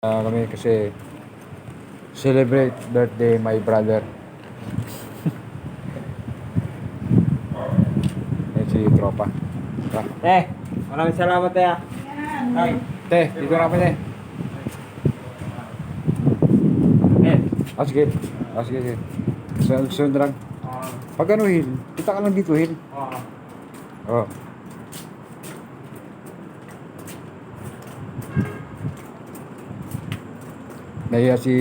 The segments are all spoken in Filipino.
Kami kasi celebrate birthday my brother. Yan si tropa. Maraming salamat ya. Ay, Te, dito na kami te. Sige. Sige. Sunod lang. Pag ano Hil, kita ka lang dito Hil. Oh. Nahiya si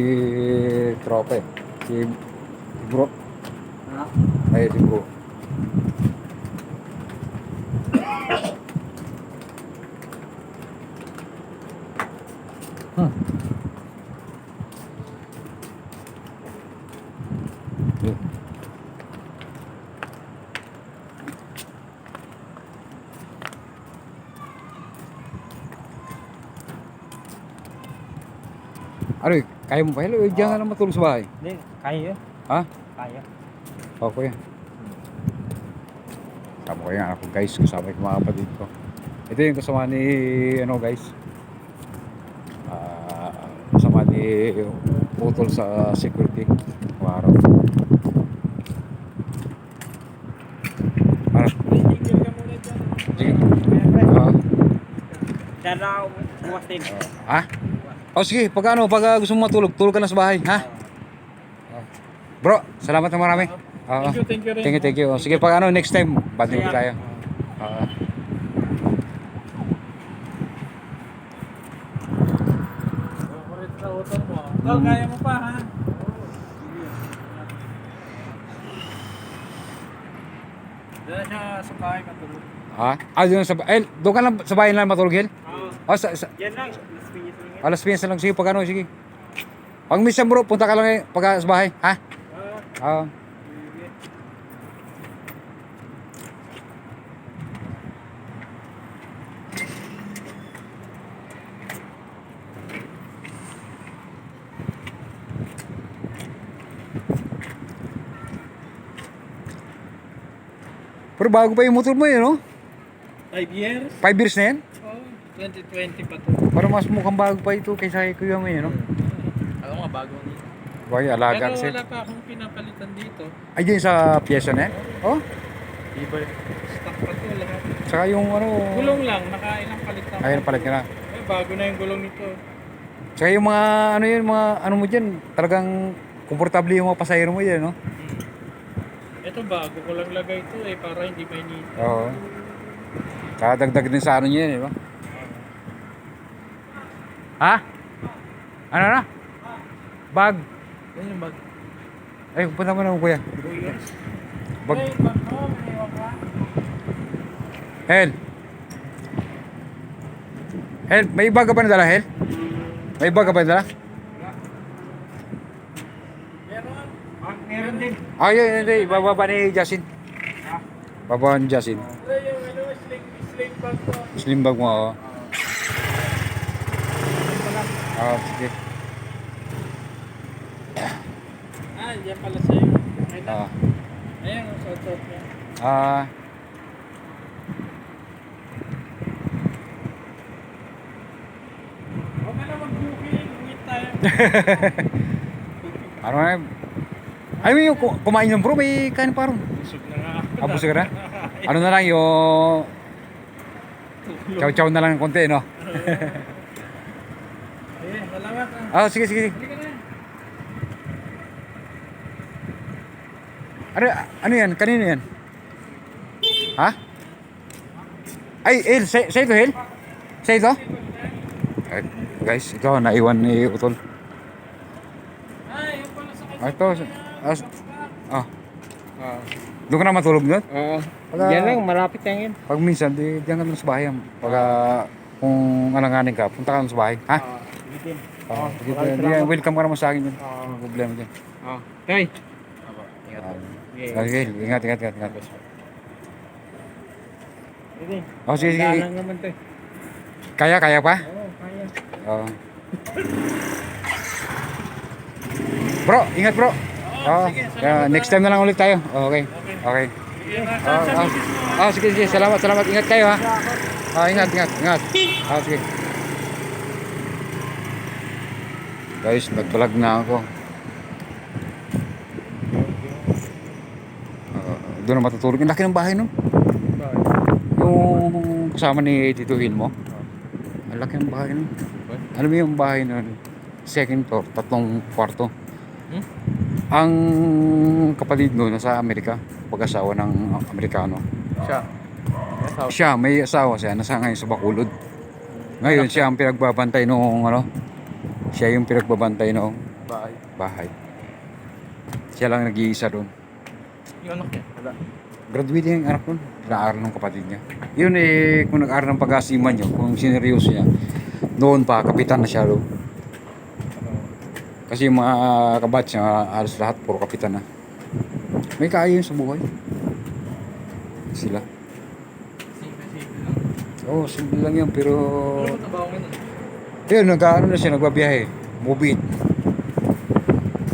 tropa eh. Si bro. Nahiya si bro. Ano kaya mo pa? Hello, diyan ka na matulog sa bahay. Hindi, kaya. Ha? Kaya. O, kuya. Kasama ko yung anak ko guys, kasama yung mga kapatid ko. Ito yung kasama ni, ano guys, kasama ni Utol sa security. Araw. Ano? Sige. Diyan na ako bukas din. Ha? O sige, pag gusto mo matulog, tulog ka na sa bahay, ha? Bro, salamat na marami. Thank you rin. Thank you. O, sige, pag next time, batin ko tayo. Tol, kaya mo pa ha? Diyan siya sa bahay matulog. Ha? Doon sa doon ka lang sa bahay lang matulog, Hil? Oo. Yan lang, Las Piñas lang yan. Alas piyansa lang. Sige, sige. Pag minsan bro, punta ka lang pag sa bahay, ha? Oo. Pero bago pa yung motor mo yun, no? 5 years? 5 years na yan? Oo, 2020 pa to. Parang mas mukhang bago pa ito kaysa kay kuya mo yun, no? Ako nga bago nito. Bagay, alaga Pero kasi. wala pa akong pinapalitan dito. Ay, dyan sa pyesa na yan? Oh? Iba, stock pa to lahat. Saka yung ano... Gulong lang, nakailang palit ako. Ayun, palit ka na. Bago na yung gulong nito. Saka yung mga ano yun, mga ano mo dyan, talagang komportable yung mga pasahero mo dyan, no? Ito bago ko lang lagay ito para hindi mainit. Oo. Kadagdag din sa ano niya yan, di ba? Ha? Ano na? Bag. Yan yung bag. Ay, punta mo naman kuya. Bag. Ay, bag mo, may iwan ka. Hel. Hel, may bag ka pa nadala, Hel? May bag ka pa nadala? Meron. Meron din. Ah, yun. Bababa ni Jasin. Bababa ni Jasin. Ito yung sling bag ko. Slim bag mo, oo. Ah, sige. Yan pala sa'yo. Ah. Ayan, ang suot niya. Ah. Huwag ka na mag-booking. Uwit tayo. Ano na? Ay, may kumain ng bro, may kain pa ron. Busog na nga ako. Abos ka na? Ano na lang yung... Chow-chow na lang ng konti, no? Ayan, salamat. Ah, sige. Hindi ka na. Ano yan? Kanino yan? Ha? Ay, Hel, sa ito, Hel? Sa ito? Ay, guys, ito, naiwan ni Utol. Ay, yung pala sa Ah, ito. Doon ka na matulog doon? Oo. Pagka- Yan lang, malapit lang yan. Pag minsan, diyan ka lang sa bahay. Pagka kung alanganin ka, punta ka lang sa bahay. Ha? Bitin. Welcome ka naman sa akin yun. Ang problema dyan. Okay. Sige, ingat. Bitin. Oh, sige. Dalang naman to eh. Kaya pa? Oo, kaya. Oo. Bro, ingat bro. sige, salamat, Next time na lang ulit tayo. Okay. Sige. Salamat. Ingat kayo ha. Ingat. Sige. Guys, nag-vlog na ako. Doon na matutulog. Ang laki ng bahay nun. Bakit? Yung kasama ni Tito Hilmo. Ang laki ng bahay nun. Alam mo yung bahay nun, second floor, 3 kwarto. Hmm? Ang kapatid nun nasa Amerika, pag-asawa ng Amerikano. Siya. Yes, Siya, may asawa siya, nasa ngayon sa Bacolod. Ngayon siya ang pinagbabantay noong siya yung pinagbabantay noong bahay. bahay. Siya lang nag-iisa doon. Yung anak niya, wala. Graduate yung anak nun, nag-aaral ng kapatid niya. Yun kung nag-aaral ng pag-asiman niyo, kung sineryoso niya, noon pa, kapitan na siya doon. Kasi yung mga kabatch niya, halos lahat, puro kapitan na. May kaya yun sa buhay. Sila. Simple lang. Oo, simple lang yun, pero... Ano ba trabaho ngayon? Yun, na siya, nagbabiyahe. Mobit.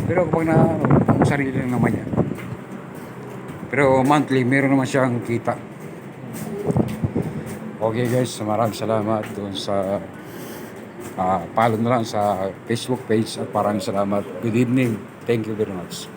Pero kapag ang sarili lang naman niya. Pero monthly, meron naman siyang kita. Okay guys, maraming salamat doon sa follow na lang sa Facebook page at maraming salamat. Good evening. Thank you very much.